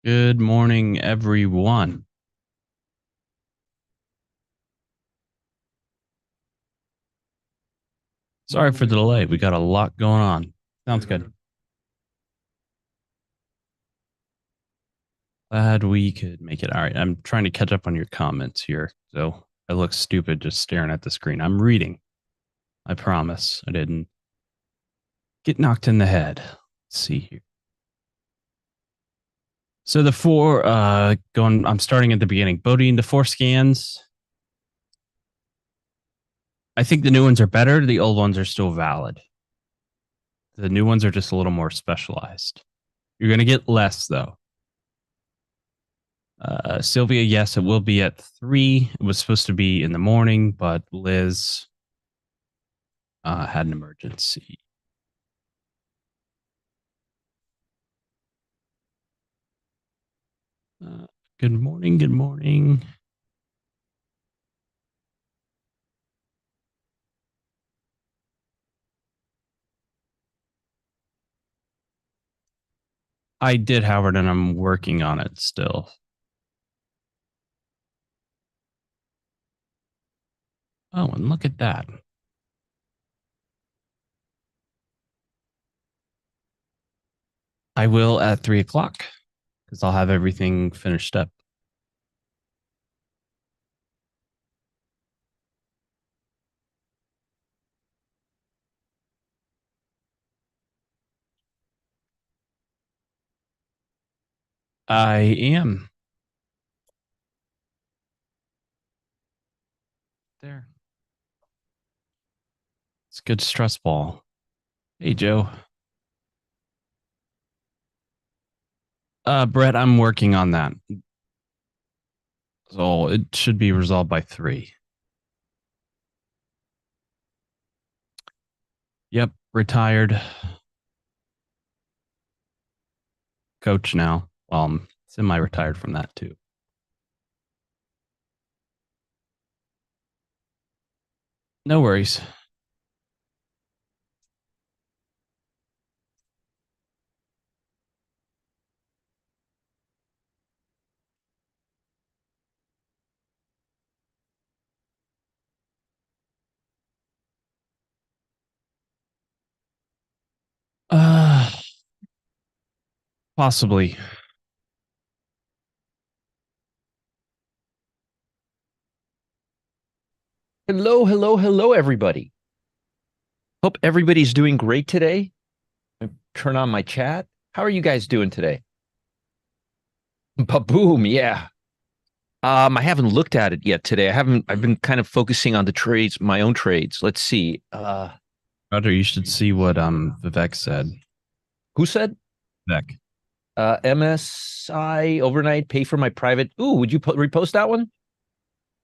Good morning, everyone. Sorry for the delay. We got a lot going on. Sounds good. Glad we could make it. All right. I'm trying to catch up on your comments here. So I look stupid just staring at the screen. I'm reading. I promise. I didn't get knocked in the head. Let's see here. So the four I'm starting at the beginning. Bodine, the four scans. I think the new ones are better. The old ones are still valid. The new ones are just a little more specialized. You're going to get less though. Sylvia, yes, it will be at 3. It was supposed to be in the morning, but Liz had an emergency. Uh, Good morning. Good morning. I did, Howard, and I'm working on it still. Oh, and look at that. I will at 3 o'clock because I'll have everything finished up. I am there. It's a good stress ball. Hey, Joe. Brett, I'm working on that. So it should be resolved by 3. Yep, retired coach now. Well, I'm semi-retired from that too. No worries. Uh, Possibly. Hello, hello, hello, everybody. Hope everybody's doing great today. Turn on my chat. How are you guys doing today? Ba-boom, yeah. I haven't looked at it yet today. I've been kind of focusing on the trades, my own trades. Let's see. Roger, you should see what Vivek said. Who said? Vivek. MSI overnight pay for my private. Ooh, would you repost that one?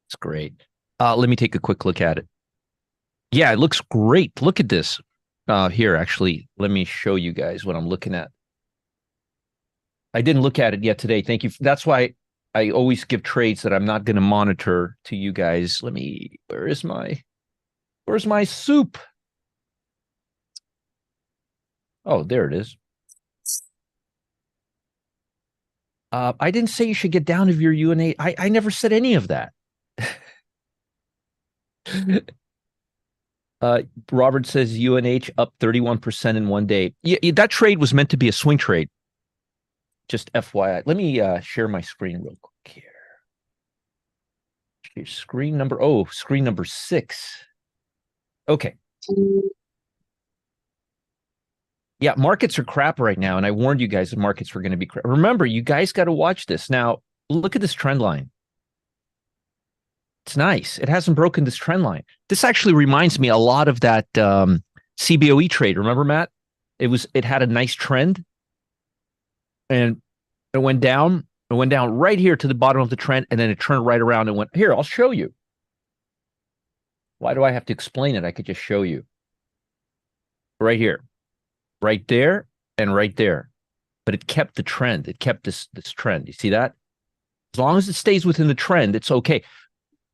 It's great. Let me take a quick look at it. Yeah, it looks great. Look at this. Here, actually, let me show you guys what I'm looking at. I didn't look at it yet today. Thank you. That's why I always give trades that I'm not going to monitor to you guys. Where's my soup? Oh, there it is. I didn't say you should get down if you're UNH. I never said any of that. Robert says UNH up 31% in one day. Yeah, that trade was meant to be a swing trade. Just FYI. Let me share my screen real quick here. Screen number 6. Okay. Yeah, markets are crap right now. And I warned you guys the markets were going to be crap. Remember, you guys got to watch this. Now, look at this trend line. It's nice. It hasn't broken this trend line. This actually reminds me a lot of that CBOE trade. Remember, Matt? It had a nice trend and it went down. It went down right here to the bottom of the trend, and then it turned right around and went here. I'll show you. Why do I have to explain it? I could just show you. Right here, right there, and right there. But it kept the trend. It kept this trend. You see that? As long as it stays within the trend, it's okay.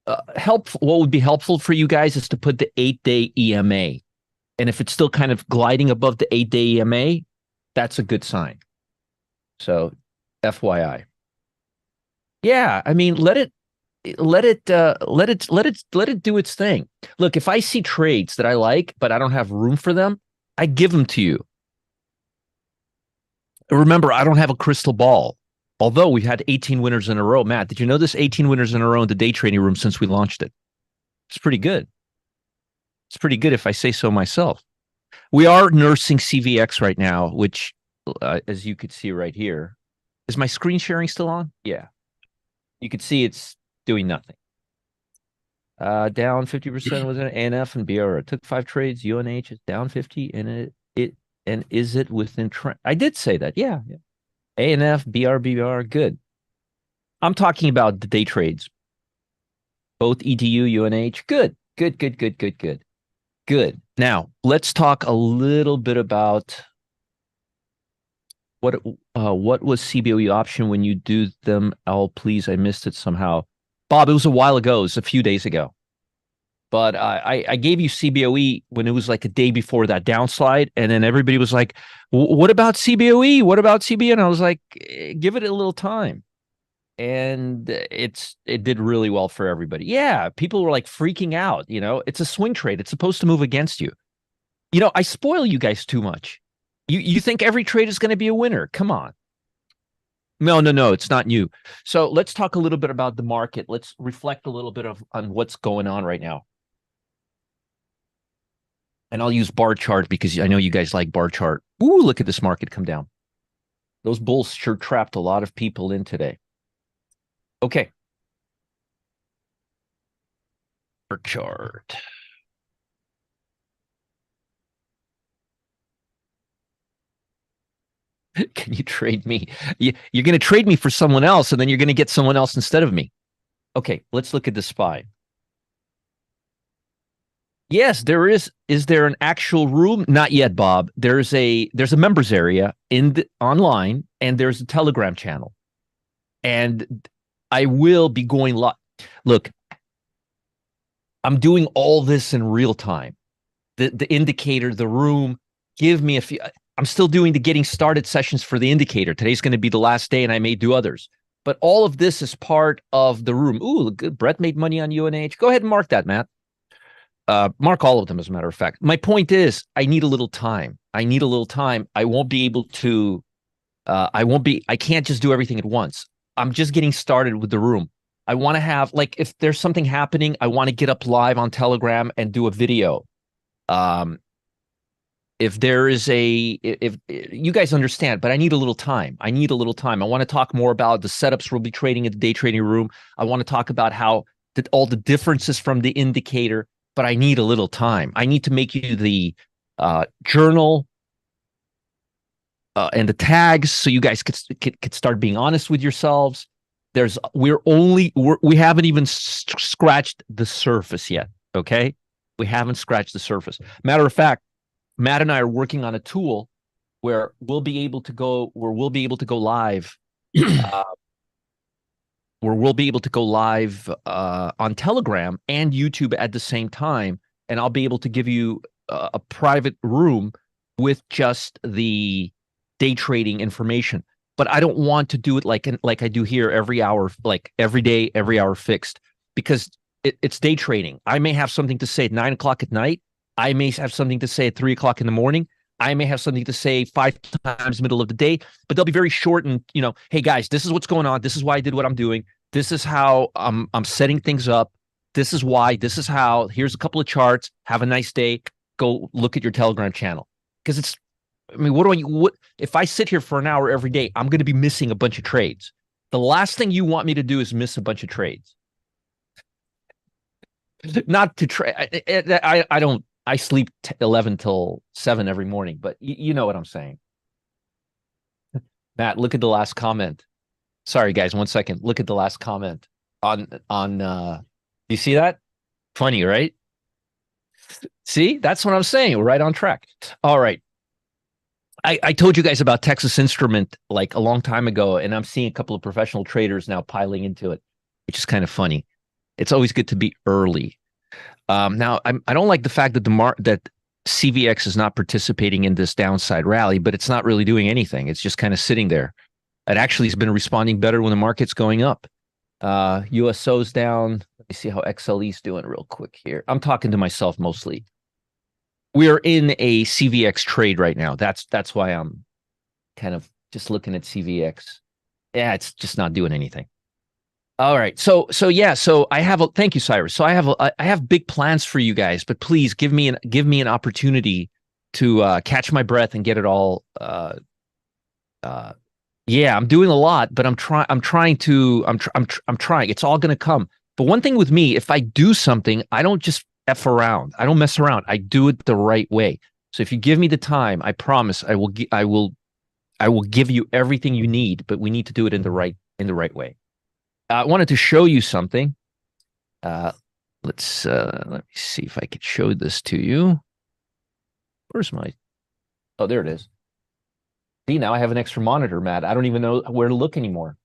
What would be helpful for you guys is to put the 8-day EMA. And if it's still kind of gliding above the 8-day EMA, that's a good sign. So FYI. Yeah, I mean, let it do its thing. Look, if I see trades that I like, but I don't have room for them, I give them to you. Remember, I don't have a crystal ball. Although we've had 18 winners in a row. Matt, did you know this? 18 winners in a row in the day trading room since we launched it. It's pretty good. It's pretty good if I say so myself. We are nursing CVX right now, which, as you could see right here, is my screen sharing still on? Yeah. You could see it's doing nothing. Down 50% was an ANF and BR. It took 5 trades. UNH is down 50, and and is it within trend? I did say that. Yeah. ANF, BR, good. I'm talking about the day trades. Both EDU, UNH, good. Good. Now, let's talk a little bit about what was CBOE option when you do them? Please, I missed it somehow. Bob, it was a while ago. It was a few days ago. But I gave you CBOE when it was like a day before that downslide, and then everybody was like, "What about CBOE? What about CBOE?" And I was like, "Give it a little time." And it did really well for everybody. Yeah, people were like freaking out. It's a swing trade. It's supposed to move against you. I spoil you guys too much. You think every trade is going to be a winner? Come on. No, it's not you. So let's talk a little bit about the market. Let's reflect a little bit on what's going on right now. And I'll use bar chart because I know you guys like bar chart. Ooh, look at this market come down. Those bulls sure trapped a lot of people in today. Okay. Bar chart. Can you trade me? You're going to trade me for someone else, and then you're going to get someone else instead of me. Okay, let's look at the SPY. Yes, there is. Is there an actual room? Not yet, Bob. There's a members area online, and there's a Telegram channel. And I will be going live. Look, I'm doing all this in real time. The indicator, the room. Give me a few. I'm still doing the getting started sessions for the indicator. Today's going to be the last day, and I may do others. But all of this is part of the room. Ooh, good. Brett made money on UNH. Go ahead and mark that, Matt. Mark all of them, as a matter of fact. My point is, I need a little time. I won't be able to. I can't just do everything at once. I'm just getting started with the room. I want to have, like, if there's something happening, I want to get up live on Telegram and do a video. If there is if you guys understand, but I need a little time. I want to talk more about the setups we'll be trading in the day trading room. I want to talk about how all the differences from the indicator, but I need a little time. I need to make you the journal and the tags so you guys could start being honest with yourselves. We haven't even scratched the surface yet. Okay. We haven't scratched the surface. Matter of fact, Matt and I are working on a tool where we'll be able to go live. On Telegram and YouTube at the same time, and I'll be able to give you a private room with just the day trading information. But I don't want to do it like I do here every hour, like every day, every hour fixed, because it's day trading. I may have something to say at 9 o'clock at night. I may have something to say at 3 o'clock in the morning. I may have something to say 5 times middle of the day, but they'll be very short. And, hey guys, this is what's going on. This is why I did what I'm doing. This is how I'm setting things up. This is why. This is how. Here's a couple of charts. Have a nice day. Go look at your Telegram channel. Because what if I sit here for an hour every day, I'm going to be missing a bunch of trades. The last thing you want me to do is miss a bunch of trades. Not to trade. I don't. I sleep 11 till 7 every morning, but you know what I'm saying. Matt, look at the last comment. Sorry, guys, 1 second. Look at the last comment on you see that? Funny, right? See, that's what I'm saying. We're right on track. All right. I told you guys about Texas Instrument like a long time ago, and I'm seeing a couple of professional traders now piling into it, which is kind of funny. It's always good to be early. Now, I don't like the fact that that CVX is not participating in this downside rally, but it's not really doing anything. It's just kind of sitting there. It actually has been responding better when the market's going up. USO's down. Let me see how XLE's doing real quick here. I'm talking to myself mostly. We are in a CVX trade right now. That's why I'm kind of just looking at CVX. Yeah, it's just not doing anything. All right. So yeah, so I have a thank you, Cyrus. So I have big plans for you guys, but please give me an opportunity to catch my breath and get it all uh yeah, I'm doing a lot, but I'm trying. It's all going to come. But one thing with me, if I do something, I don't just F around. I don't mess around. I do it the right way. So if you give me the time, I promise I will give you everything you need, but we need to do it in the right way. I wanted to show you something. Uh, let me see if I could show this to you. Where's my? Oh, there it is. See, now I have an extra monitor, Matt. I don't even know where to look anymore.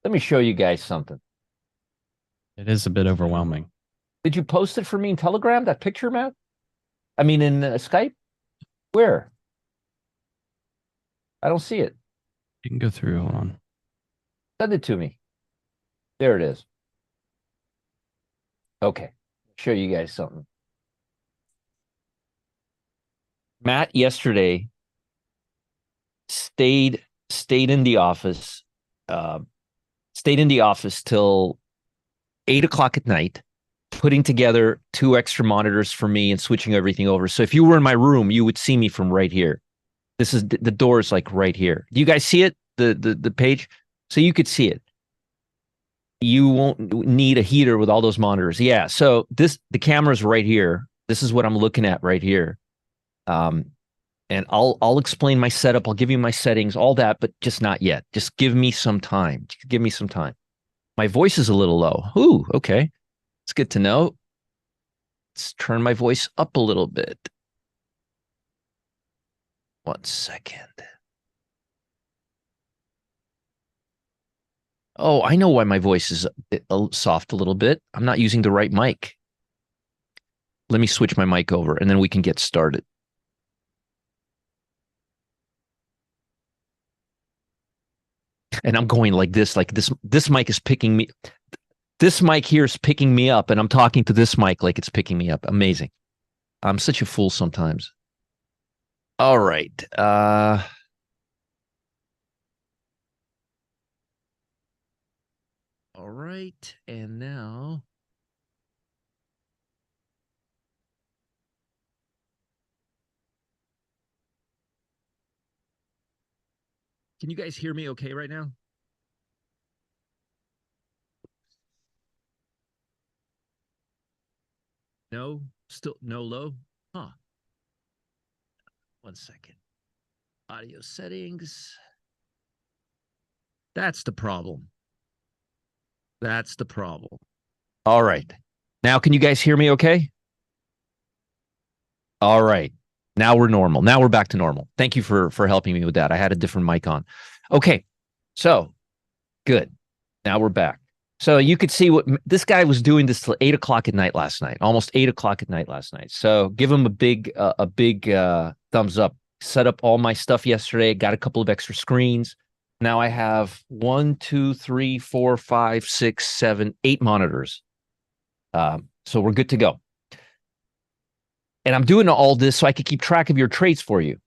Let me show you guys something. It is a bit overwhelming. Did you post it for me in Telegram? That picture, Matt? I mean, in Skype? Where? I don't see it. You can go through. Hold on. Send it to me. There it is. Okay. Show you guys something. Matt yesterday stayed in the office, uh, stayed in the office till 8 o'clock at night, putting together two extra monitors for me and switching everything over. So if you were in my room, you would see me from right here. This is the door is like right here. Do you guys see it? The page? So you could see it. You won't need a heater with all those monitors. Yeah. So the camera's right here. This is what I'm looking at right here. And I'll explain my setup. I'll give you my settings, all that, but just not yet. Just give me some time. Give me some time. My voice is a little low. Ooh, okay. It's good to know. Let's turn my voice up a little bit. 1 second. Oh, I know why my voice is soft a little bit. I'm not using the right mic. Let me switch my mic over and then we can get started. And I'm going like this. This mic is picking me. This mic here is picking me up, and I'm talking to this mic like it's picking me up. Amazing. I'm such a fool sometimes. All right. All right. And now. Can you guys hear me okay right now? No? Still no low? Huh. 1 second. Audio settings. That's the problem. That's the problem. All right. Now, can you guys hear me okay? All right. Now we're normal. Now we're back to normal. Thank you for helping me with that. I had a different mic on. Okay. So, good. Now we're back. So you could see what this guy was doing this till 8 o'clock at night last night, almost 8 o'clock at night last night. So give him a big thumbs up. Set up all my stuff yesterday. Got a couple of extra screens. Now I have 1, 2, 3, 4, 5, 6, 7, 8 monitors. So we're good to go. And I'm doing all this so I could keep track of your trades for you.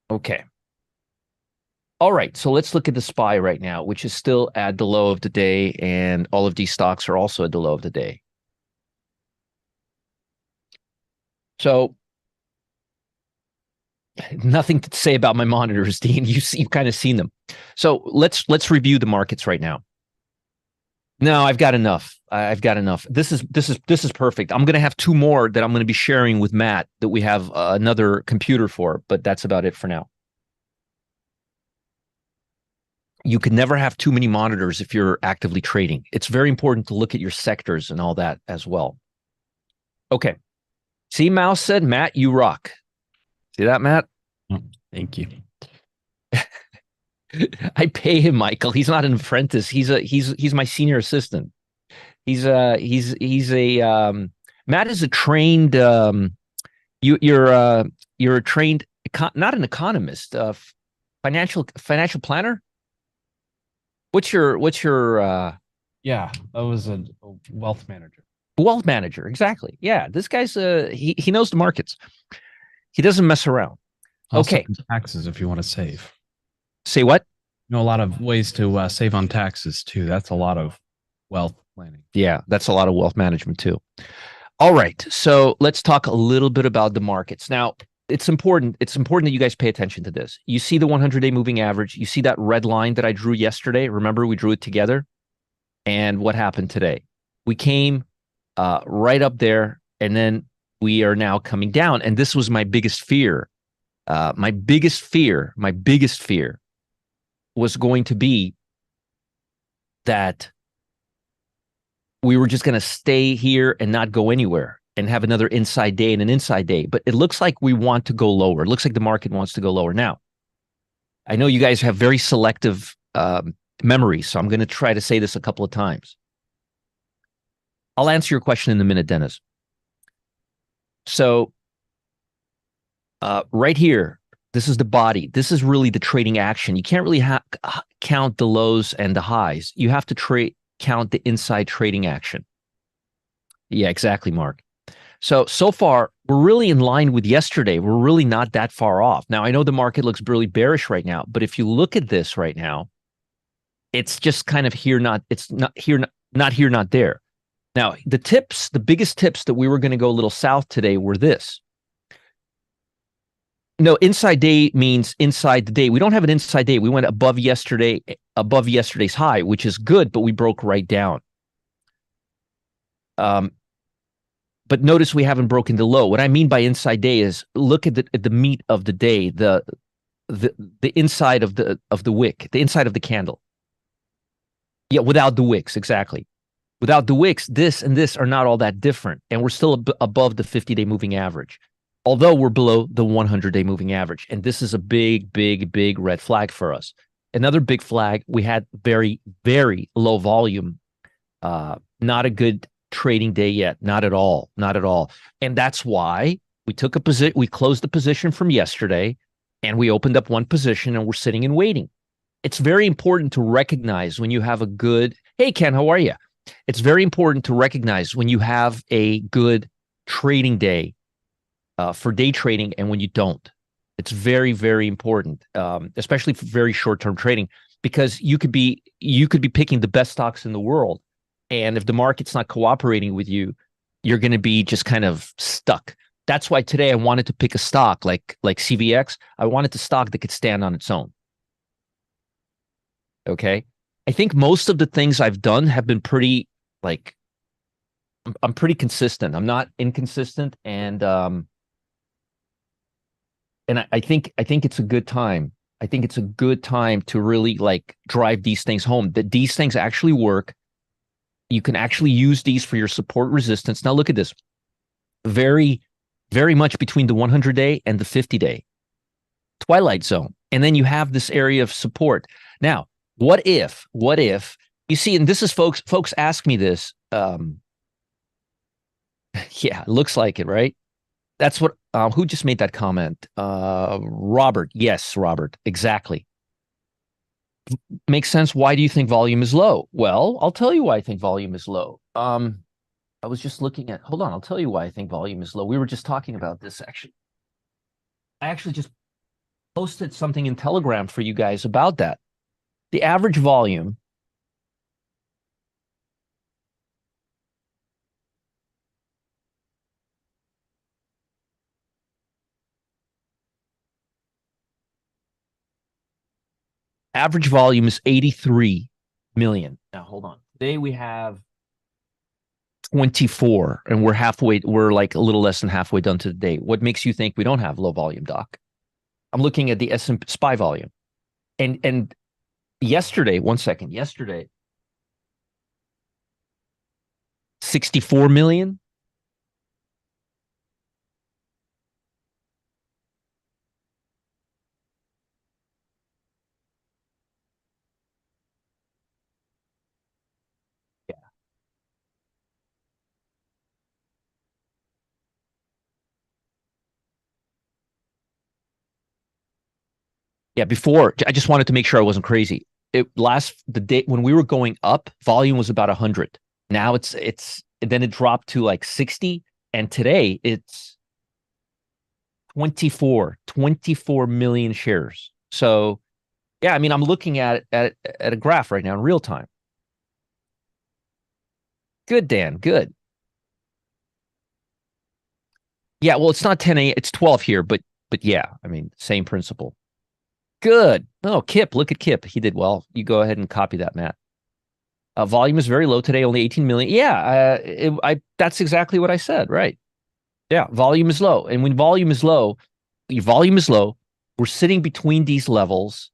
Okay. All right, so let's look at the SPY right now, which is still at the low of the day, and all of these stocks are also at the low of the day. So nothing to say about my monitors, Dean. You've kind of seen them. So let's review the markets right now. No, I've got enough. I've got enough. This is perfect. I'm going to have 2 more that I'm going to be sharing with Matt that we have another computer for, but that's about it for now. You can never have too many monitors if you're actively trading. It's very important to look at your sectors and all that as well. Okay. See, Mouse said, Matt, you rock. See that, Matt? Oh, thank you. I pay him, Michael. He's not an apprentice. He's my senior assistant. He's a Matt is a trained you're a trained not an economist. Financial planner? What's your Yeah, that was a wealth manager. wealth manager? Exactly. Yeah, this guy's he knows the markets. He doesn't mess around. Also, Okay. taxes if you want to save. Say what? You know, a lot of ways to save on taxes too. That's a lot of wealth planning. Yeah, that's a lot of wealth management too. All right. So let's talk a little bit about the markets. Now, it's important. It's important that you guys pay attention to this. You see the 100-day moving average. You see that red line that I drew yesterday. Remember, we drew it together. And what happened today? We came right up there, and then we are now coming down. And this was my biggest fear. My biggest fear was going to be that we were just going to stay here and not go anywhere and have another inside day and an inside day. But it looks like we want to go lower. It looks like the market wants to go lower. Now, I know you guys have very selective memory, so I'm going to try to say this a couple of times. I'll answer your question in a minute, Dennis. So, right here, this is the body. This is really the trading action. You can't really count the lows and the highs. You have to count the inside trading action. Yeah, exactly, Mark. So far, we're really in line with yesterday. We're really not that far off. Now, I know the market looks really bearish right now, but if you look at this right now, it's just kind of here, it's not here, not here, not there. Now, the biggest tips that we were going to go a little south today were this. No, inside day means inside the day. We don't have an inside day. We went above yesterday's high, which is good, but we broke right down. But notice we haven't broken the low. What I mean by inside day is look at the meat of the day, the inside of the wick, the inside of the candle. Yeah, without the wicks, exactly. Without the wicks, this and this are not all that different, and we're still above the 50-day moving average, although we're below the 100-day moving average. And this is a big, big, big red flag for us. Another big flag, we had very, very low volume. Not a good trading day yet. Not at all. Not at all. And that's why we took a position. We closed the position from yesterday and we opened up one position and we're sitting and waiting. It's very important to recognize when you have a good, hey, Ken, how are you? It's very important to recognize when you have a good trading day for day trading and when you don't. It's very, very important, especially for very short-term trading, because you could be picking the best stocks in the world. And if the market's not cooperating with you, you're going to be just kind of stuck. That's why today I wanted to pick a stock like CVX. I wanted a stock that could stand on its own. Okay. I think most of the things I've done have been pretty like I'm pretty consistent. I'm not inconsistent, and I think it's a good time. I think it's a good time to really like drive these things home. That these things actually work. You can actually use these for your support resistance. Now look at this. Very, very much between the 100-day and the 50-day twilight zone. And then you have this area of support. Now, what if you see, and this is folks ask me this. Yeah, it looks like it, right? That's what, who just made that comment? Robert. Yes, Robert. Exactly. Makes sense. Why do you think volume is low? Well, I'll tell you why I think volume is low. I was just looking at, hold on, I'll tell you why I think volume is low. We were just talking about this actually. I actually just posted something in Telegram for you guys about that. The average volume is 83 million. Now, hold on. Today we have 24 and we're like a little less than halfway done to the day. What makes you think we don't have low volume, Doc? I'm looking at the S&P SPY volume. And yesterday, 1 second, yesterday, 64 million. Yeah, before I just wanted to make sure I wasn't crazy. The day when we were going up, volume was about 100. Now it's then it dropped to like 60, and today it's 24 million shares. So yeah, I mean, I'm looking at a graph right now in real time. Good, Dan. Good. Yeah, well, it's not 10 a. It's 12 here, but yeah, I mean, same principle. Good. Oh, Kip, look at Kip. He did well. You go ahead and copy that, Matt. Volume is very low today, only 18 million. Yeah, that's exactly what I said. Right. Yeah, volume is low, and when volume is low, your volume is low. We're sitting between these levels.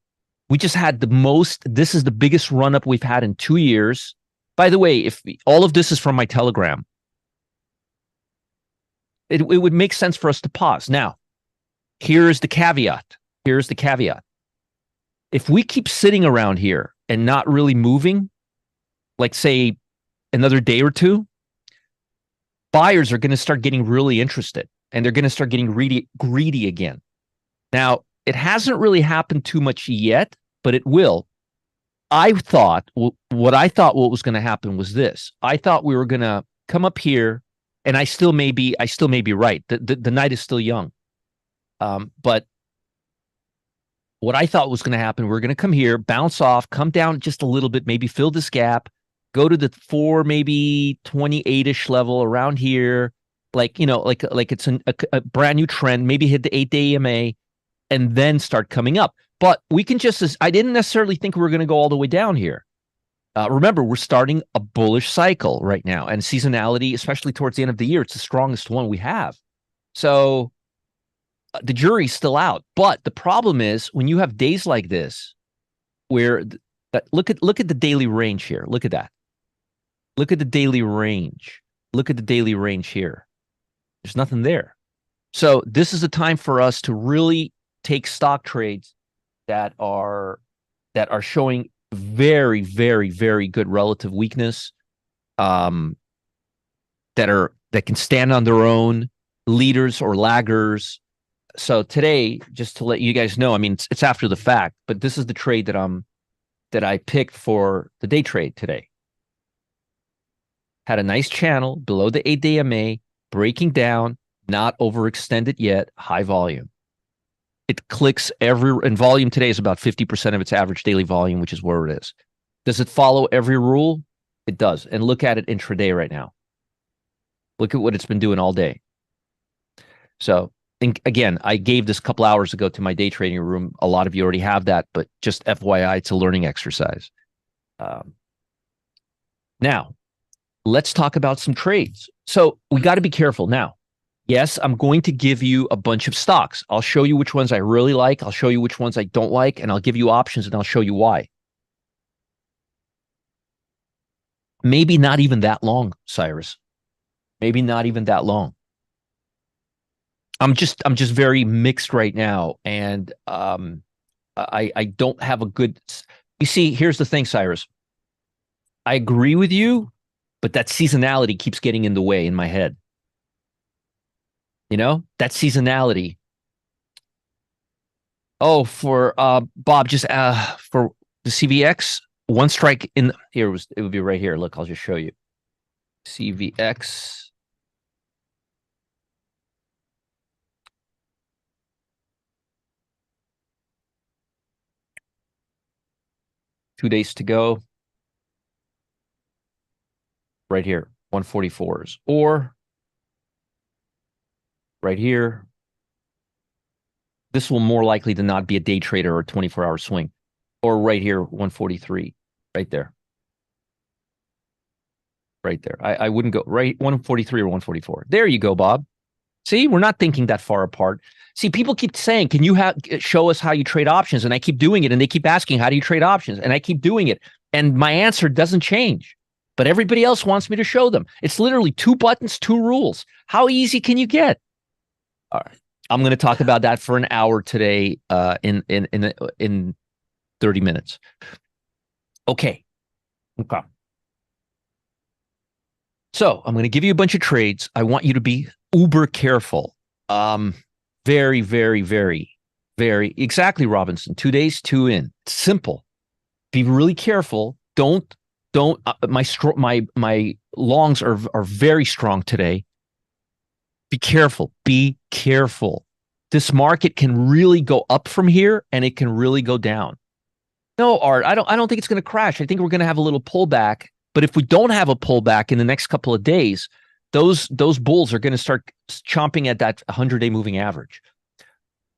We just had the most. This is the biggest run up we've had in 2 years. By the way, if all of this is from my Telegram, it would make sense for us to pause. Now, here's the caveat. Here's the caveat. If we keep sitting around here and not really moving, like say another day or two, buyers are going to start getting really interested and they're going to start getting greedy again. Now, it hasn't really happened too much yet, but it will. What was going to happen was this. I thought we were going to come up here, and I still may be right. The night is still young. But what I thought was going to happen, we're going to come here, bounce off, come down just a little bit, maybe fill this gap, go to the 4, maybe 28-ish level around here, like, like it's a brand new trend, maybe hit the 8-day EMA, and then start coming up. But we can I didn't necessarily think we were going to go all the way down here. Remember, we're starting a bullish cycle right now, and seasonality, especially towards the end of the year, it's the strongest one we have. So the jury's still out. But the problem is when you have days like this, where look at the daily range here. Look at that. Look at the daily range. Look at the daily range here. There's nothing there. So this is a time for us to really take stock trades that are showing very, very, very good relative weakness, that can stand on their own, leaders or laggers. So today, just to let you guys know, I mean, it's after the fact, but this is the trade that I picked for the day trade today. Had a nice channel below the 8-day MA, breaking down, not overextended yet, high volume. It clicks and volume today is about 50% of its average daily volume, which is where it is. Does it follow every rule? It does. And look at it intraday right now. Look at what it's been doing all day. So again, I gave this a couple hours ago to my day trading room. A lot of you already have that, but just FYI, it's a learning exercise. Now, let's talk about some trades. So we got to be careful now. Yes, I'm going to give you a bunch of stocks. I'll show you which ones I really like. I'll show you which ones I don't like, and I'll give you options, and I'll show you why. Maybe not even that long, Cyrus. Maybe not even that long. I'm just very mixed right now, and I don't have a good. You see, here's the thing, Cyrus. I agree with you, but that seasonality keeps getting in the way in my head. That seasonality. Oh, for Bob, just for the CVX, one strike in here it would be right here. Look, I'll just show you. CVX. Two days to go. Right here, 144s. Or right here. This will more likely than not be a day trader or a 24-hour swing. Or right here, 143. Right there. Right there. I wouldn't go right 143 or 144. There you go, Bob. See, we're not thinking that far apart. See, people keep saying, can you show us how you trade options? And I keep doing it. And they keep asking, how do you trade options? And I keep doing it. And my answer doesn't change. But everybody else wants me to show them. It's literally 2 buttons, 2 rules. How easy can you get? All right. I'm going to talk about that for an hour today in 30 minutes. Okay. So I'm going to give you a bunch of trades. I want you to be uber careful. Very, very, very, Very exactly, Robinson. 2 days, two in. Simple. Be really careful. Don't. My longs are very strong today. Be careful. Be careful. This market can really go up from here, and it can really go down. No, Art. I don't think it's going to crash. I think we're going to have a little pullback. But if we don't have a pullback in the next couple of days, those bulls are going to start chomping at that 100-day moving average.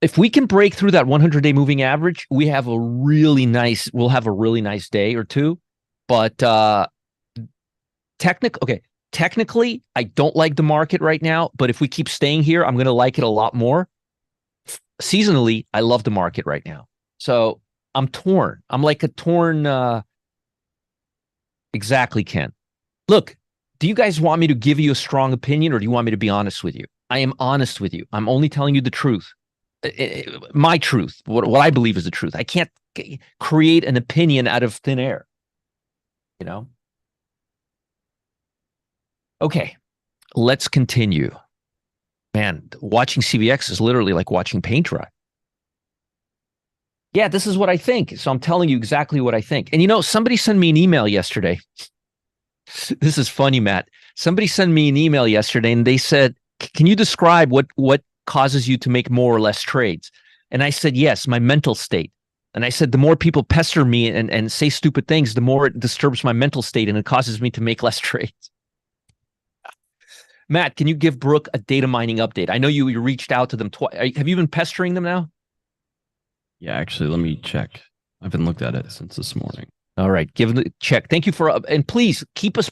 If we can break through that 100-day moving average, we'll have a really nice day or two. But technically, I don't like the market right now. But if we keep staying here, I'm going to like it a lot more. Seasonally, I love the market right now. So I'm torn. I'm like a torn. Exactly, Ken. Look, do you guys want me to give you a strong opinion, or do you want me to be honest with you? I am honest with you. I'm only telling you the truth. My truth, what I believe is the truth. I can't create an opinion out of thin air, you know? Okay, let's continue. Man, watching CVX is literally like watching paint dry. Yeah, this is what I think. So I'm telling you exactly what I think. And somebody sent me an email yesterday. This is funny, Matt. Somebody sent me an email yesterday and they said, can you describe what causes you to make more or less trades? And I said, yes, my mental state. And I said, the more people pester me and say stupid things, the more it disturbs my mental state and it causes me to make less trades. Matt, can you give Brooke a data mining update? I know you reached out to them twice. Have you been pestering them now? Yeah, actually, let me check. I haven't looked at it since this morning. All right, give it a check. Thank you for and please keep us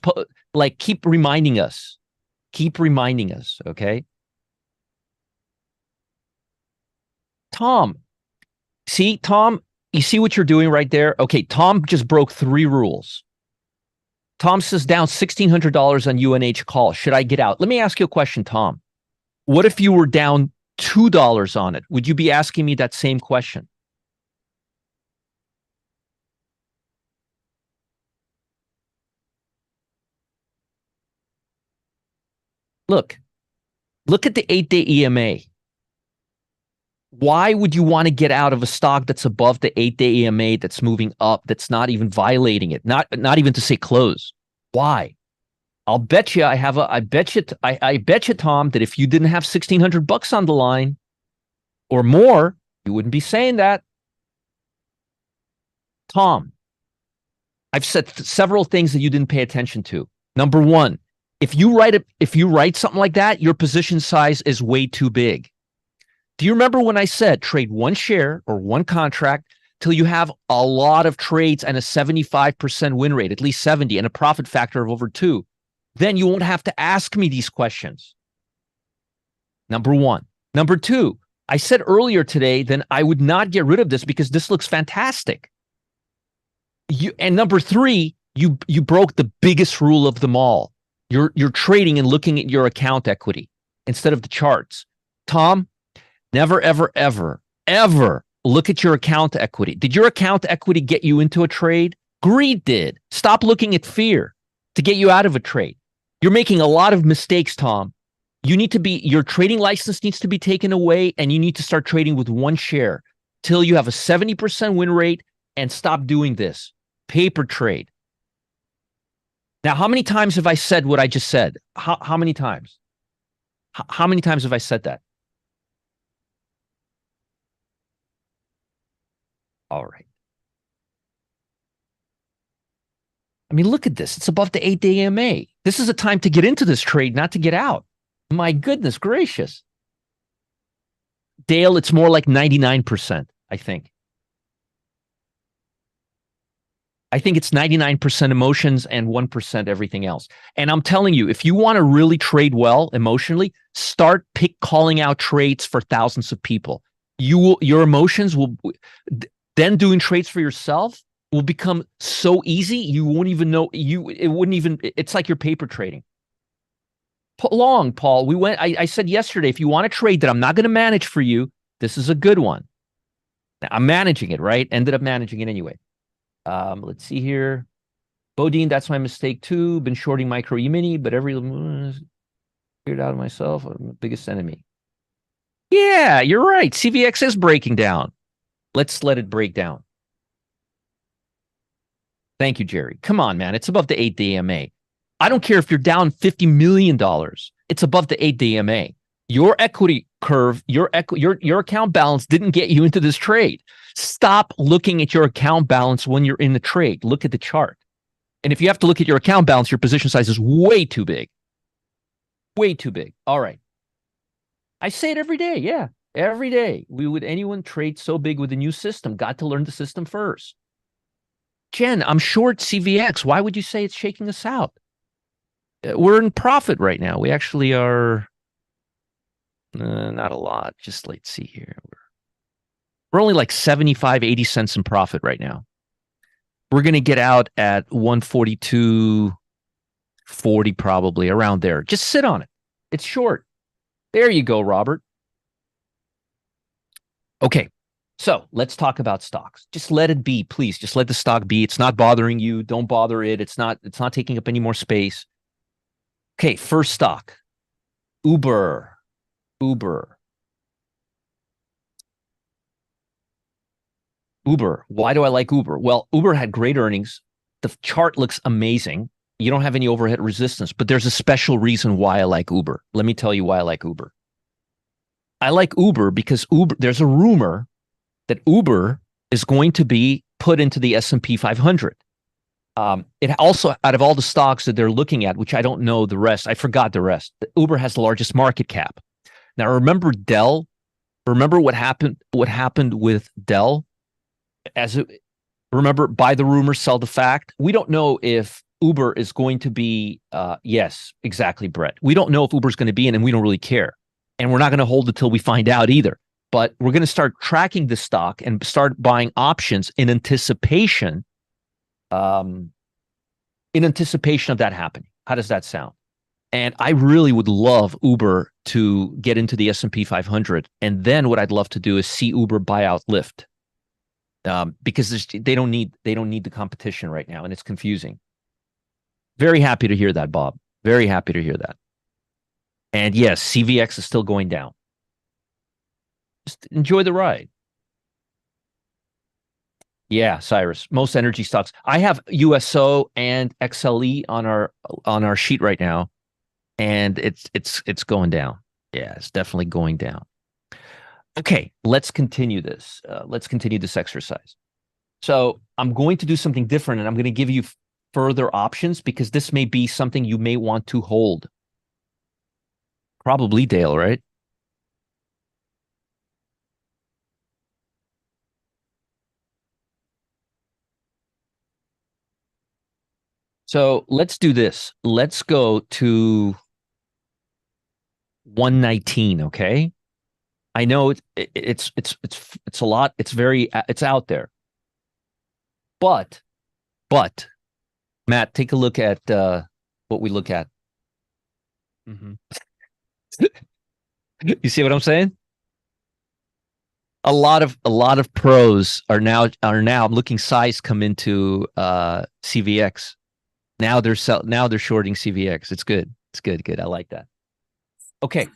keep reminding us. Keep reminding us, okay? Tom, see, Tom, you see what you're doing right there? Okay, Tom just broke 3 rules. Tom says down $1,600 on UNH call. Should I get out? Let me ask you a question, Tom. What if you were down $2 on it? Would you be asking me that same question? Look at the 8-day EMA. Why would you want to get out of a stock that's above the 8-day EMA, that's moving up, that's not even violating it, not even to say close? Why? I'll bet you I bet you, Tom, that if you didn't have $1,600 on the line or more, you wouldn't be saying that. Tom, I've said several things that you didn't pay attention to. Number one, if you write something like that, your position size is way too big. Do you remember when I said trade one share or one contract till you have a lot of trades and a 75% win rate, at least 70, and a profit factor of over 2? Then you won't have to ask me these questions. Number one. Number two, I said earlier today, then I would not get rid of this because this looks fantastic. And number three, you broke the biggest rule of them all. You're trading and looking at your account equity instead of the charts. Tom, never, ever, ever, ever look at your account equity. Did your account equity get you into a trade? Greed did. Stop looking at fear to get you out of a trade. You're making a lot of mistakes, Tom. Your trading license needs to be taken away, and you need to start trading with one share till you have a 70% win rate and stop doing this. Paper trade. Now, how many times have I said what I just said? How many times? How many times have I said that? All right. I mean, look at this. It's above the 8-day EMA. This is a time to get into this trade, not to get out. My goodness gracious. Dale, it's more like 99%, I think. I think it's 99% emotions and 1% everything else. And I'm telling you, if you want to really trade well emotionally, start calling out trades for thousands of people. Your emotions will then doing trades for yourself will become so easy you won't even know it's like you're paper trading. Long, Paul. I said yesterday, if you want to trade that I'm not going to manage for you, this is a good one. I'm managing it, right? Ended up managing it anyway. Let's see here. Bodine, that's my mistake too. Been shorting micro E-mini, but figured out myself. I'm the biggest enemy. Yeah, you're right. CVX is breaking down. Let's let it break down. Thank you, Jerry. Come on, man. It's above the 8-day EMA. I don't care if you're down $50 million. It's above the 8-day EMA. Your equity curve, your account balance didn't get you into this trade. Stop looking at your account balance when you're in the trade. Look at the chart. And if you have to look at your account balance, your position size is way too big. Way too big. All right. I say it every day. Yeah. Every day. Would anyone trade so big with a new system? Got to learn the system first. Jen, I'm short CVX. Why would you say it's shaking us out? We're in profit right now. We actually are not a lot. Just let's see here. We're only like 75, 80 cents in profit right now. We're going to get out at 142.40 probably, around there. Just sit on it. It's short. There you go, Robert. Okay. So let's talk about stocks. Just let it be, please. Just let the stock be. It's not bothering you. Don't bother it. It's not taking up any more space. Okay, first stock. Uber. Uber. Uber. Why do I like Uber? Well, Uber had great earnings. The chart looks amazing. You don't have any overhead resistance, but there's a special reason why I like Uber. Let me tell you why I like Uber. I like Uber because there's a rumor that Uber is going to be put into the S&P 500. It also, out of all the stocks that they're looking at, which I don't know the rest, I forgot the rest. Uber has the largest market cap. Now, remember Dell? Remember what happened? What happened with Dell? Remember, buy the rumor, sell the fact. We don't know if Uber is going to be. Yes, exactly, Brett. We don't know if Uber is going to be in, and we don't really care. And we're not going to hold it till we find out either. But we're going to start tracking the stock and start buying options in anticipation. In anticipation of that happening. How does that sound? And I really would love Uber to get into the S&P 500. And then what I'd love to do is see Uber buy out Lyft. Because they don't need the competition right now, and it's confusing. Very happy to hear that, Bob. Very happy to hear that. And yes, CVX is still going down. Just enjoy the ride. Yeah, Cyrus. Most energy stocks. I have USO and XLE on our sheet right now, and it's going down. Yeah, it's definitely going down. Okay, let's continue this. Let's continue this exercise. So I'm going to do something different, and I'm going to give you further options because this may be something you may want to hold. Probably Dale, right? So let's do this. Let's go to 119. Okay. I know it's a lot. It's out there. But Matt, take a look at what we look at. Mm-hmm. You see what I'm saying? A lot of pros are now I'm looking size come into CVX. Now they're shorting CVX. It's good. It's good. I like that. Okay.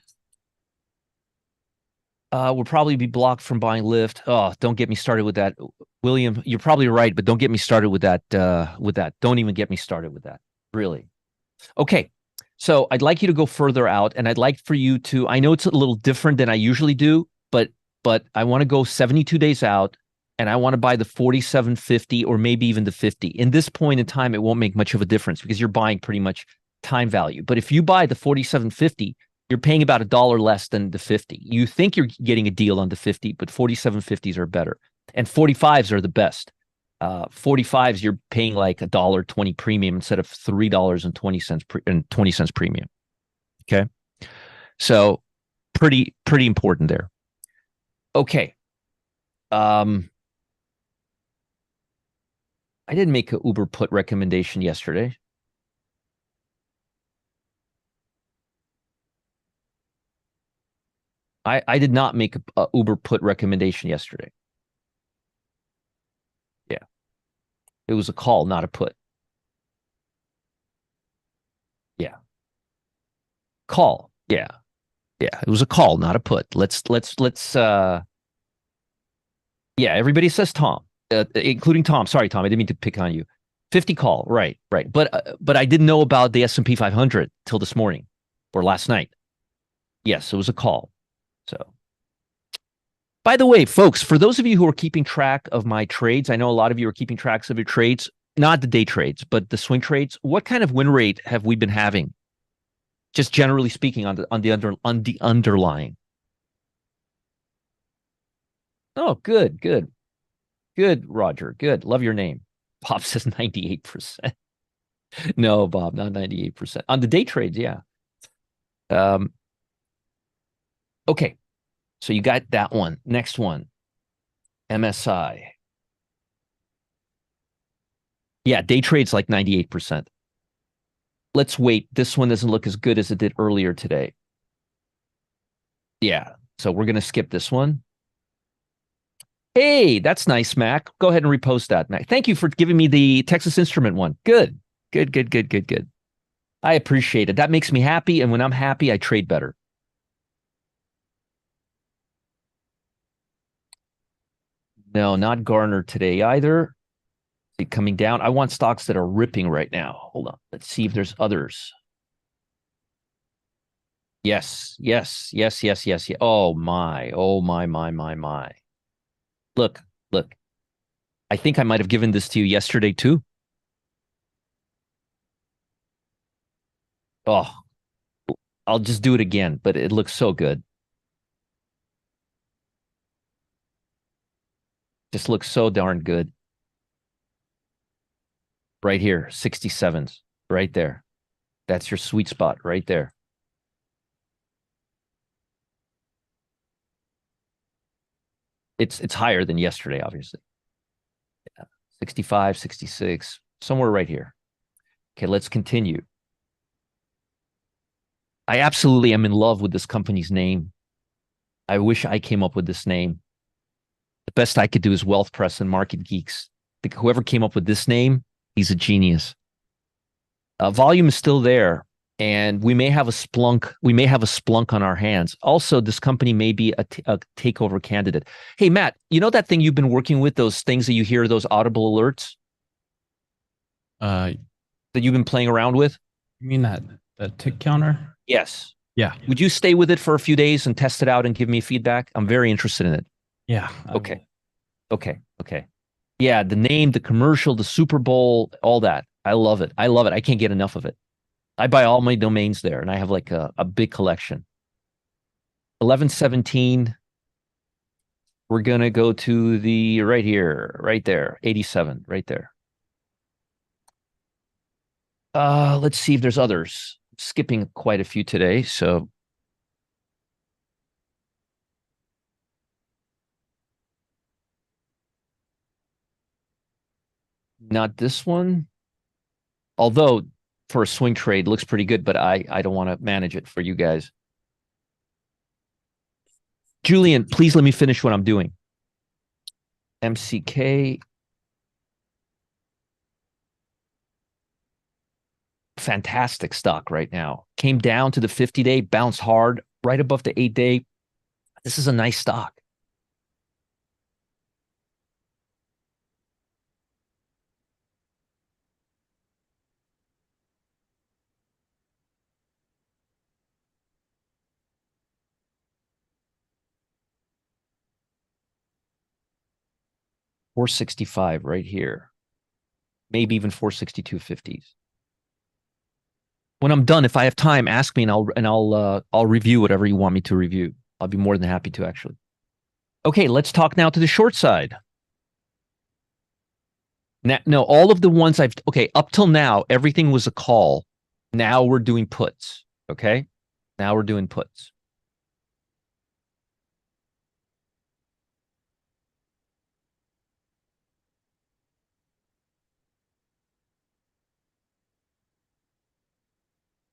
We'll probably be blocked from buying Lyft. Oh, don't get me started with that. William, you're probably right, but don't get me started with that. Don't even get me started with that. Really. Okay. So I'd like you to go further out, and I'd like for you to, I know it's a little different than I usually do, but I want to go 72 days out, and I want to buy the 47.50 or maybe even the 50. In this point in time, it won't make much of a difference because you're buying pretty much time value. But if you buy the 47.50, you're paying about $1 less than the 50. You think you're getting a deal on the 50, but 47.50s are better. And 45s are the best. 45s, you're paying like $1.20 premium instead of $3.20 premium. Okay. So pretty important there. Okay. I didn't make a Uber put recommendation yesterday. I did not make a Uber put recommendation yesterday. Yeah. It was a call, not a put. Yeah. Call. Yeah. Yeah, it was a call, not a put. Let's yeah, everybody says Tom, including Tom. Sorry, Tom, I didn't mean to pick on you. 50 call, right, right. But I didn't know about the S&P 500 till this morning or last night. Yes, it was a call. So, by the way, folks, for those of you who are keeping track of my trades, I know a lot of you are keeping tracks of your trades, not the day trades, but the swing trades. What kind of win rate have we been having? Just generally speaking on the underlying. Oh, good, good, good, Roger. Good. Love your name. Bob says 98%. No, Bob, not 98%. On the day trades, yeah. Um, okay. So you got that one. Next one. MSI. Yeah, day trades like 98%. Let's wait. This one doesn't look as good as it did earlier today. Yeah. So we're gonna skip this one. Hey, that's nice, Mac. Go ahead and repost that, Mac. Thank you for giving me the Texas Instrument one. Good. Good, good, good, good, good. I appreciate it. That makes me happy. And when I'm happy, I trade better. No, not Garner today either. See, coming down. I want stocks that are ripping right now. Hold on. Let's see if there's others. Yes, yes, yes, yes, yes, yes. Oh my. Oh my. Look, look. I think I might have given this to you yesterday too. Oh, I'll just do it again, but it looks so good. Just looks so darn good. Right here, 67s, right there. That's your sweet spot right there. It's higher than yesterday, obviously. Yeah. 65, 66, somewhere right here. Okay, let's continue. I absolutely am in love with this company's name. I wish I came up with this name. The best I could do is Wealth Press and Market Geeks. Whoever came up with this name, he's a genius. Volume is still there, and we may have a Splunk. We may have a Splunk on our hands. Also, this company may be a takeover candidate. Hey, Matt, you know that thing you've been working with? Those things that you hear, those audible alerts Uh, that you've been playing around with? you mean that tick counter? Yes. Yeah, Would you stay with it for a few days and test it out and give me feedback? I'm very interested in it. yeah, I Okay. will. Okay. Okay. Yeah, the name, the commercial, the Super Bowl, all that. I love it. I love it. I can't get enough of it. I buy all my domains there, and I have like a big collection. 1117. We're gonna go to the right here, right there, 87, right there. Let's see if there's others. Skipping quite a few today, so not this one. Although for a swing trade looks pretty good, but I don't want to manage it for you guys. Julian, please let me finish what I'm doing. MCK, fantastic stock right now. Came down to the 50-day, bounced hard, right above the 8-day. This is a nice stock. $465 right here. Maybe even 462.50s. When I'm done, if I have time, ask me and I'll review whatever you want me to review. I'll be more than happy to actually. Okay, let's talk now to the short side. Now, no, all of the ones I've okay, up till now, everything was a call. Now we're doing puts. Okay. Now we're doing puts.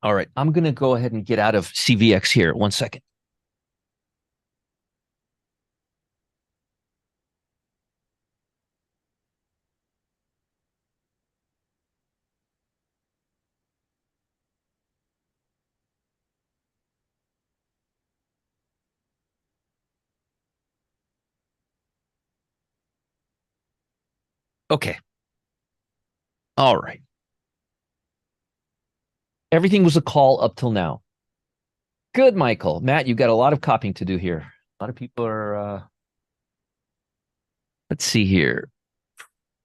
All right. I'm gonna go ahead and get out of CVX here. 1 second. Okay. All right. Everything was a call up till now. Good, Michael. Matt, you've got a lot of copying to do here. A lot of people are, let's see here.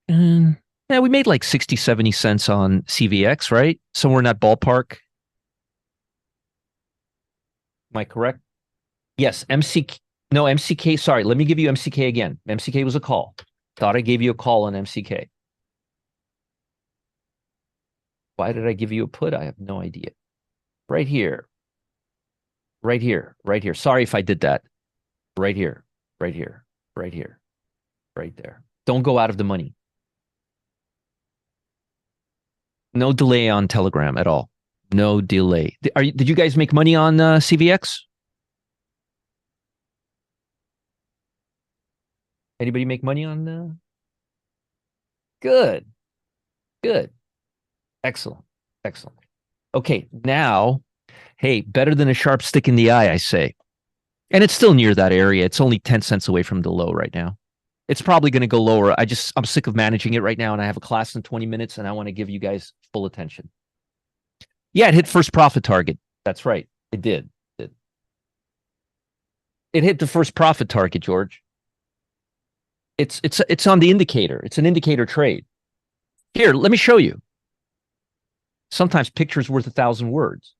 Yeah, we made like 60, 70 cents on CVX, right? Somewhere in that ballpark. Am I correct? Yes, MCK. No, MCK. Sorry, let me give you MCK again. MCK was a call. Thought I gave you a call on MCK. Why did I give you a put? I have no idea. Right here. Right here. Right here. Sorry if I did that. Right here. Right here. Right here. Right there. Don't go out of the money. No delay on Telegram at all. No delay. Did you guys make money on CVX? Anybody make money on? Good. Good. Excellent. Excellent. Okay. Now, hey, better than a sharp stick in the eye, I say. And it's still near that area. It's only 10 cents away from the low right now. It's probably going to go lower. I'm sick of managing it right now, and I have a class in 20 minutes, and I want to give you guys full attention. Yeah, it hit first profit target. That's right. It did. It hit the first profit target, George. It's on the indicator. It's an indicator trade. Here, let me show you. Sometimes picture's worth 1,000 words.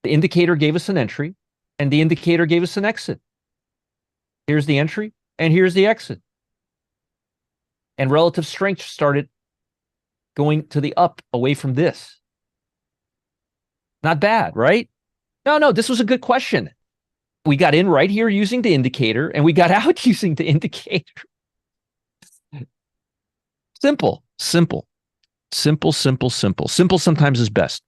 The indicator gave us an entry, and the indicator gave us an exit. Here's the entry, and here's the exit. And relative strength started going to the up away from this. Not bad, right? No, this was a good question. We got in right here using the indicator, and we got out using the indicator. Simple. Simple sometimes is best.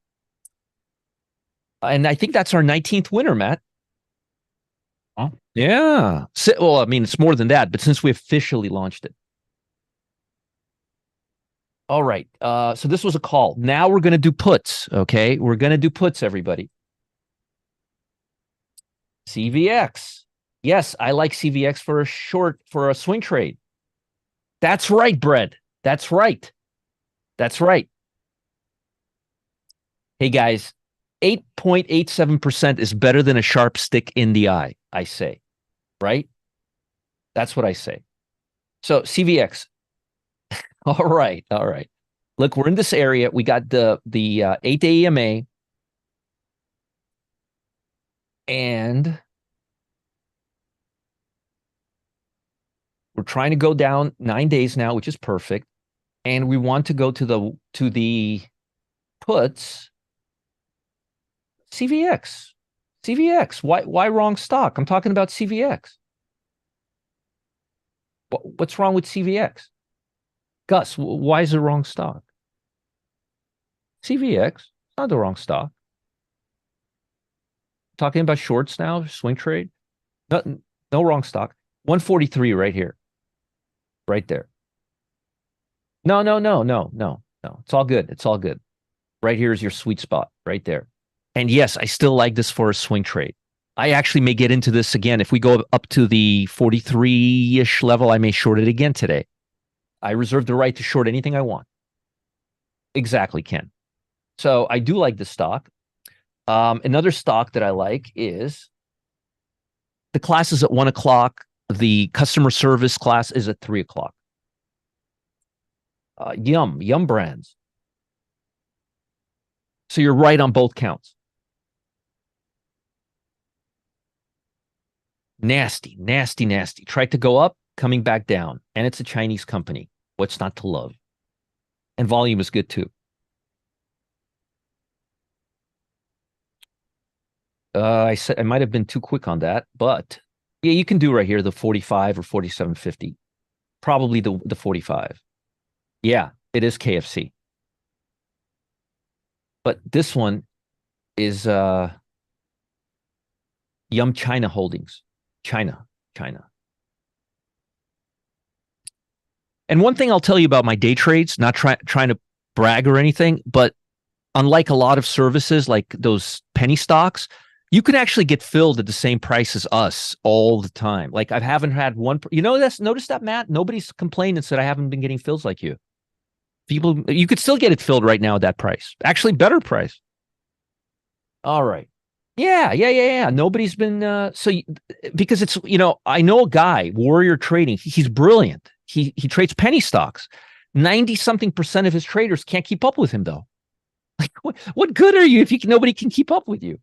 And I think that's our 19th winner, Matt. Huh? Yeah. Well, I mean, it's more than that, but since we officially launched it. All right. So this was a call. Now we're going to do puts. Okay. We're going to do puts, everybody. CVX. Yes, I like CVX for a swing trade. That's right, Brett. That's right. That's right. Hey, guys, 8.87% is better than a sharp stick in the eye, I say. Right? That's what I say. So CVX. All right. Look, we're in this area. We got the 8-day EMA. And we're trying to go down 9 days now, which is perfect. And we want to go to the puts. CVX. Why wrong stock? I'm talking about CVX. What's wrong with CVX? Gus, why is it wrong stock? CVX, not the wrong stock. Talking about shorts now, swing trade. No wrong stock. 143 right here. Right there. No. It's all good. It's all good. Right here is your sweet spot right there. And yes, I still like this for a swing trade. I actually may get into this again. If we go up to the 43-ish level, I may short it again today. I reserve the right to short anything I want. Exactly, Ken. So I do like this stock. Another stock that I like is the class is at 1 o'clock. The customer service class is at 3 o'clock. Yum Brands. So you're right on both counts. Nasty. Tried to go up, coming back down. And it's a Chinese company. What's not to love? And volume is good too. I said I might have been too quick on that, but yeah, you can do right here the 45 or 47.50. Probably the 45. Yeah, it is KFC. But this one is Yum China Holdings. China. And one thing I'll tell you about my day trades, not trying to brag or anything, but unlike a lot of services like those penny stocks, You can actually get filled at the same price as us all the time. Like I haven't had one. You know, that's notice that, Matt. Nobody's complained and said I haven't been getting fills like you. People, you could still get it filled right now at that price. Actually, better price. All right. Yeah. Nobody's been because it's I know a guy, Warrior Trading. He's brilliant. He trades penny stocks. 90-something% of his traders can't keep up with him though. Like what good are you if nobody can keep up with you?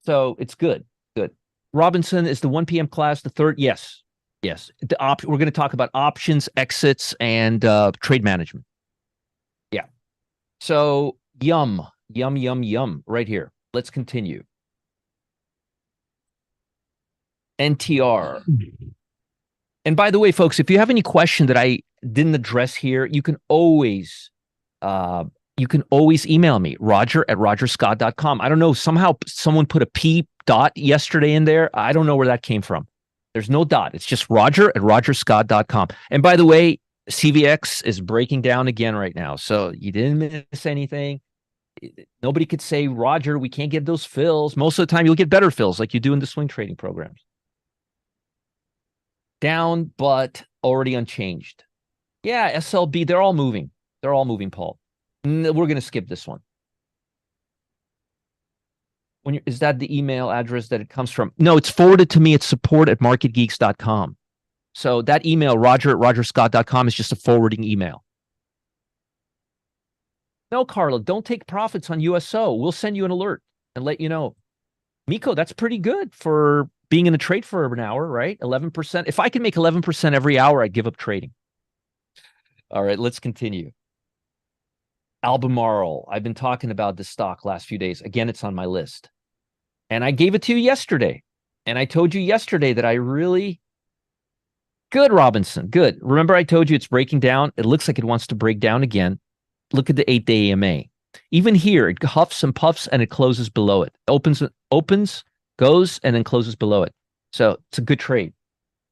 So it's good. Good. Robinson is the 1 p.m. class, the third. Yes. Yes. We're going to talk about options, exits, and trade management. Yeah. So yum, right here. Let's continue. NTR. And by the way, folks, if you have any question that I didn't address here, you can always email me, roger@rogerscott.com. I don't know. Somehow someone put a P dot yesterday in there. I don't know where that came from. There's no dot. It's just roger@rogerscott.com. And by the way, CVX is breaking down again right now. So you didn't miss anything. Nobody could say, Roger, we can't get those fills. Most of the time, you'll get better fills like you do in the swing trading programs. Down, but already unchanged. Yeah, SLB, they're all moving. They're all moving, Paul. We're going to skip this one. Is that the email address that it comes from? No, it's forwarded to me at support@marketgeeks.com. So that email, roger@rogerscott.com, is just a forwarding email. No, Carla, don't take profits on USO. We'll send you an alert and let you know. Miko, that's pretty good for being in a trade for an hour, right? 11%. If I can make 11% every hour, I'd give up trading. All right, let's continue. Albemarle. I've been talking about this stock last few days. Again, it's on my list. And I gave it to you yesterday. And I told you yesterday that I really... Good, Robinson. Good. Remember I told you it's breaking down? It looks like it wants to break down again. Look at the 8-day EMA. Even here, it huffs and puffs and it closes below it. Opens, goes, and then closes below it. So it's a good trade.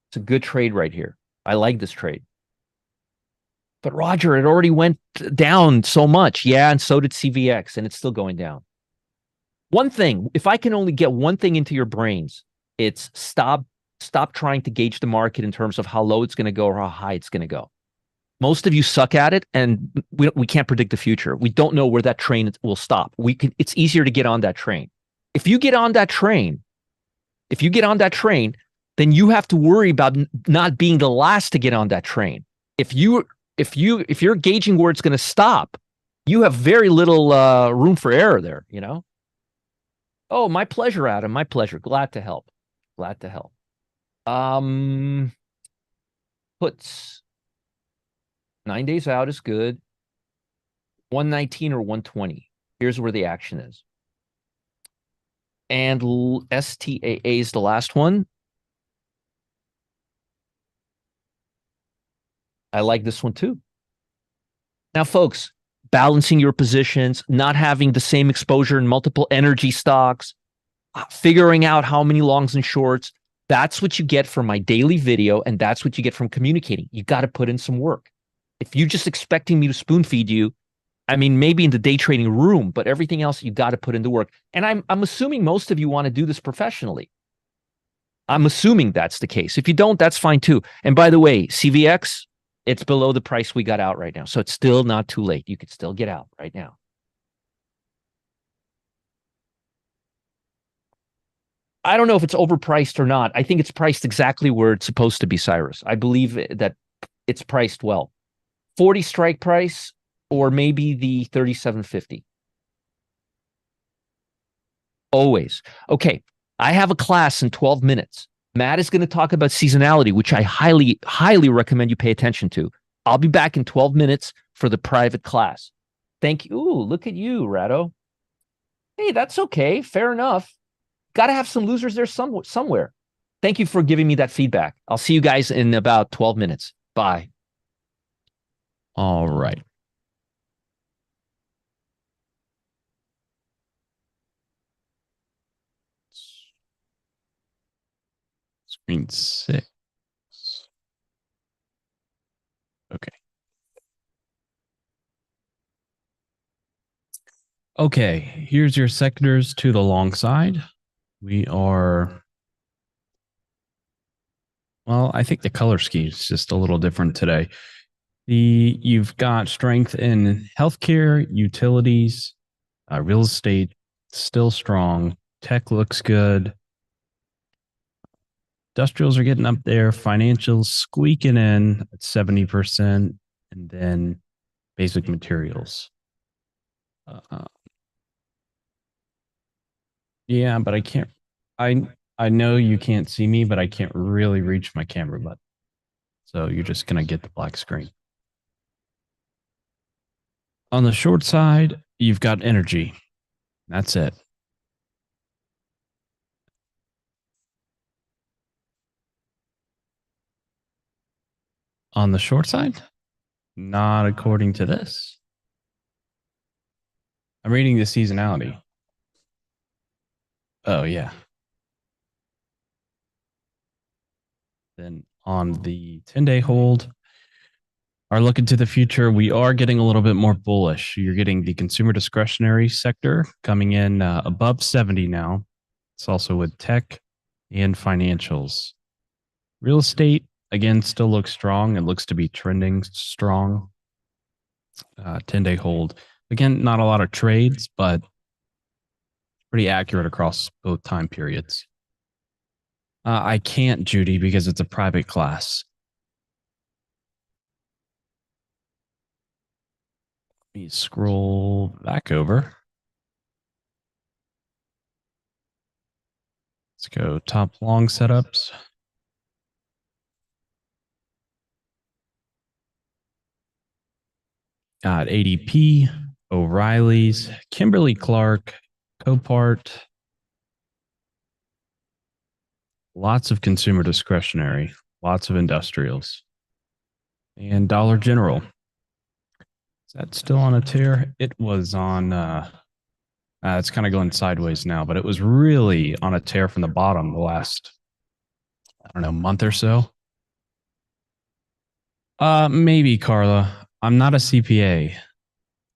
It's a good trade right here. I like this trade. But Roger, it already went down so much. Yeah, and so did CVX, and it's still going down. One thing, if I can only get one thing into your brains, it's stop trying to gauge the market in terms of how low it's going to go or how high it's going to go. Most of you suck at it, and we can't predict the future. We don't know where that train will stop. It's easier to get on that train. If you get on that train, then you have to worry about not being the last to get on that train. If you're gauging where it's going to stop, you have very little room for error there, you know? Oh, my pleasure, Adam. My pleasure. Glad to help. Puts 9 days out is good. 119 or 120. Here's where the action is. And STAA is the last one. I like this one too. Now, folks, balancing your positions, not having the same exposure in multiple energy stocks, figuring out how many longs and shorts, that's what you get from my daily video, and that's what you get from communicating. You got to put in some work. If you're just expecting me to spoon feed you, I mean, maybe in the day trading room, but everything else you got to put into work. And I'm assuming most of you want to do this professionally. I'm assuming that's the case. If you don't, that's fine too. And by the way, CVX, it's below the price we got out right now. So it's still not too late. You could still get out right now. I don't know if it's overpriced or not. I think it's priced exactly where it's supposed to be, Cyrus. I believe that it's priced well. 40 strike price or maybe the 37.50. Always. Okay, I have a class in 12 minutes. Matt is going to talk about seasonality, which I highly, highly recommend you pay attention to. I'll be back in 12 minutes for the private class. Thank you. Ooh, look at you, Rado. Hey, that's okay. Fair enough. Got to have some losers there somewhere. Thank you for giving me that feedback. I'll see you guys in about 12 minutes. Bye. All right. Screen 6. Okay. Okay, here's your sectors to the long side. We are, well, I think the color scheme is just a little different today. You've got strength in healthcare, utilities, real estate, still strong. Tech looks good. Industrials are getting up there. Financials squeaking in at 70%. And then basic materials. Uh, yeah, but I can't. I know you can't see me, but I can't really reach my camera button. So you're just gonna get the black screen. On the short side, you've got energy. That's it. On the short side, not according to this. I'm reading the seasonality. Oh yeah. Then on the 10-day hold, are looking to the future. We are getting a little bit more bullish. You're getting the consumer discretionary sector coming in above 70 now. It's also with tech and financials. Real estate, again, still looks strong. It looks to be trending strong. 10-day hold. Again, not a lot of trades, but pretty accurate across both time periods. I can't, Judy, because it's a private class. Let me scroll back over. Let's go top long setups. Got ADP, O'Reilly's, Kimberly Clark, Copart. Lots of consumer discretionary, lots of industrials, and Dollar General. Is that still on a tear? It was on. It's kind of going sideways now, but it was really on a tear from the bottom the last, I don't know, month or so. Maybe Carla. I'm not a CPA,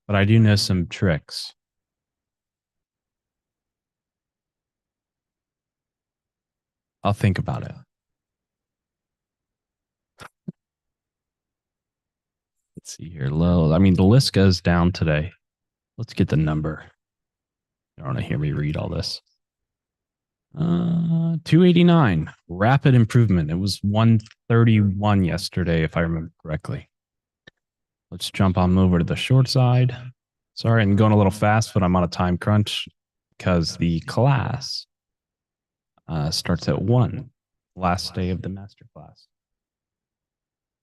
but I do know some tricks. I'll think about it. Let's see here. Low. I mean, the list goes down today. Let's get the number. You don't want to hear me read all this. 289. Rapid improvement. It was 131 yesterday, if I remember correctly. Let's jump on over to the short side. Sorry, I'm going a little fast, but I'm on a time crunch because the class starts at 1, last day of the master class.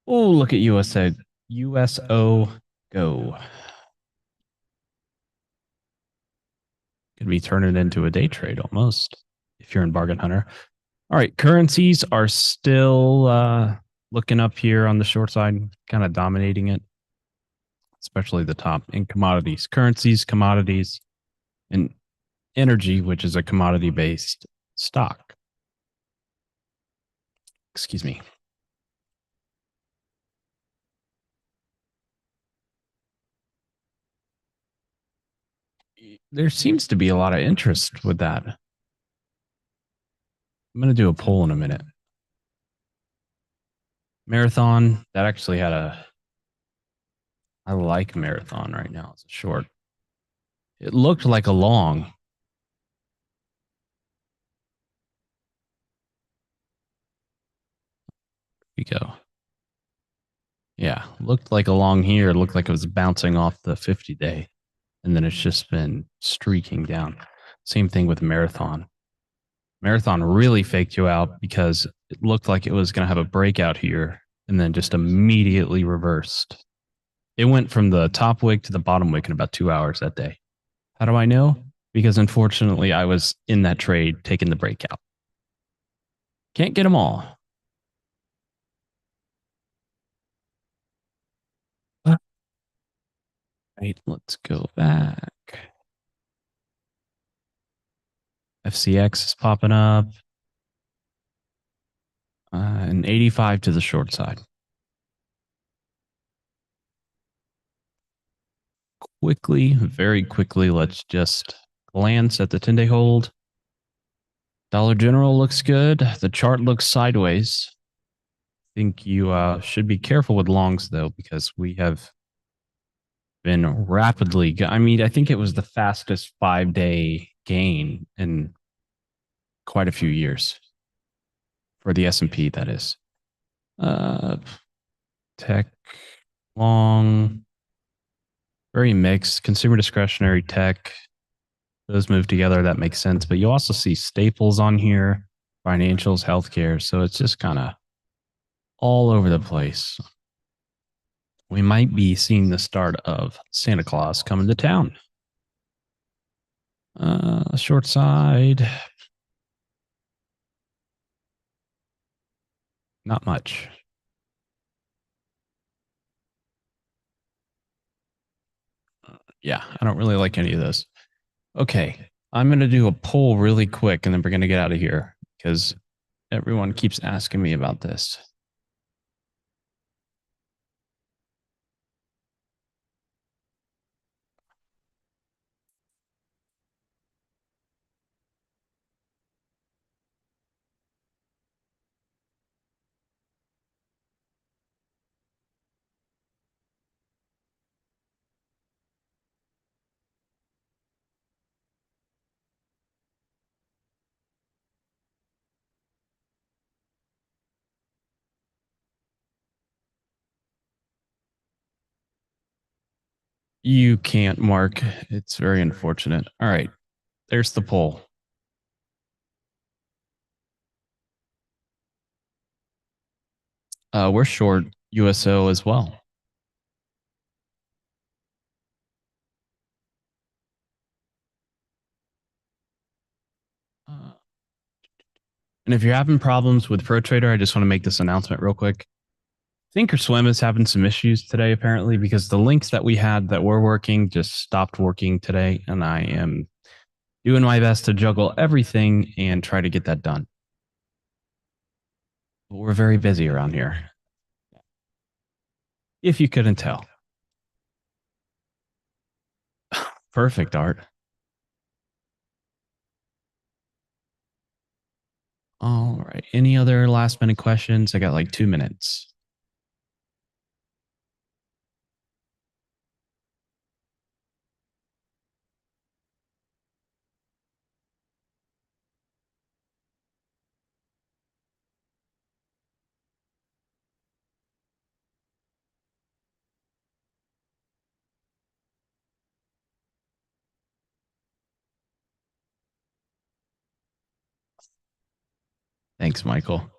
Oh, look at USA. USO Go. Could be turning into a day trade almost if you're in Bargain Hunter. All right, currencies are still looking up here on the short side, kind of dominating it, especially the top in commodities, currencies, commodities, and energy, which is a commodity based stock. Excuse me. There seems to be a lot of interest with that. I'm going to do a poll in a minute. Marathon, that actually had a. I like Marathon right now. It's a short. It looked like a long. We go. Yeah, looked like a long here. It looked like it was bouncing off the 50-day. And then it's just been streaking down. Same thing with Marathon. Marathon really faked you out because it looked like it was going to have a breakout here and then just immediately reversed. It went from the top wick to the bottom wick in about 2 hours that day. How do I know? Because unfortunately, I was in that trade taking the breakout. Can't get them all. Right, let's go back. FCX is popping up. An 85 to the short side. Quickly, very quickly, let's just glance at the 10-day hold. Dollar General looks good. The chart looks sideways. I think you should be careful with longs though, because we have been rapidly. I mean, I think it was the fastest 5 day gain in quite a few years for the S&P. That is uh, tech long, very mixed. Consumer discretionary tech. Those move together. That makes sense. But you also see staples on here, financials, healthcare. So it's just kind of all over the place. We might be seeing the start of Santa Claus coming to town. Short side, not much. Yeah, I don't really like any of those. Okay, I'm going to do a poll really quick and then we're going to get out of here because everyone keeps asking me about this. You can't, Mark. It's very unfortunate. All right, there's the poll. We're short USO as well. Uh, and if you're having problems with ProTrader, I just want to make this announcement real quick. Thinkorswim is having some issues today, apparently, because the links that we had that were working just stopped working today. And I am doing my best to juggle everything and try to get that done. But we're very busy around here, if you couldn't tell. Perfect, Art. All right. Any other last minute questions? I got like 2 minutes. Thanks, Michael.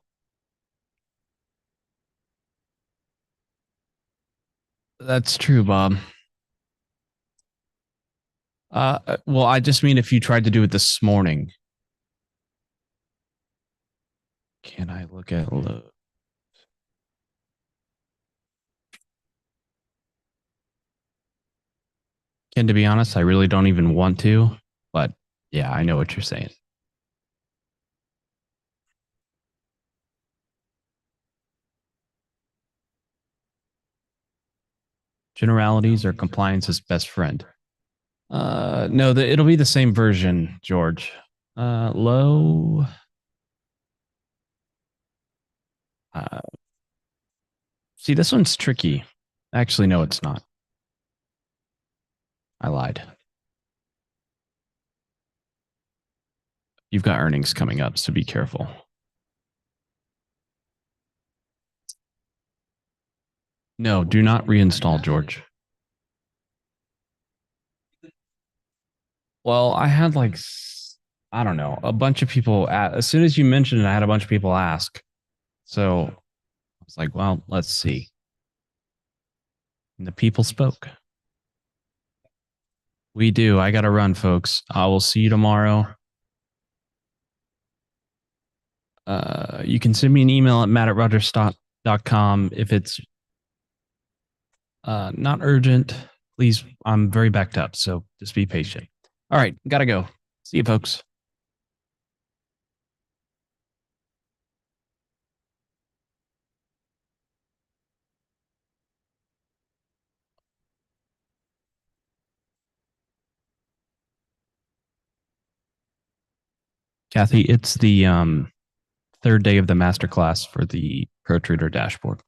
That's true, Bob. Well, I just mean if you tried to do it this morning. Can I look at load? And to be honest, I really don't even want to, but yeah, I know what you're saying. Generalities or compliance's best friend. No, it'll be the same version, George. Low. Uh, See, this one's tricky. Actually, no, it's not. I lied. You've got earnings coming up, so be careful. No, do not reinstall, George. Well, I had like, I don't know, a bunch of people. As soon as you mentioned it, I had a bunch of people ask. So I was like, well, let's see. And the people spoke. We do. I got to run, folks. I will see you tomorrow. You can send me an email at matt@rogers.com if it's not urgent. Please, I'm very backed up, so just be patient. All right, gotta go. See you, folks. Kathy, it's the third day of the masterclass for the ProTrader dashboard.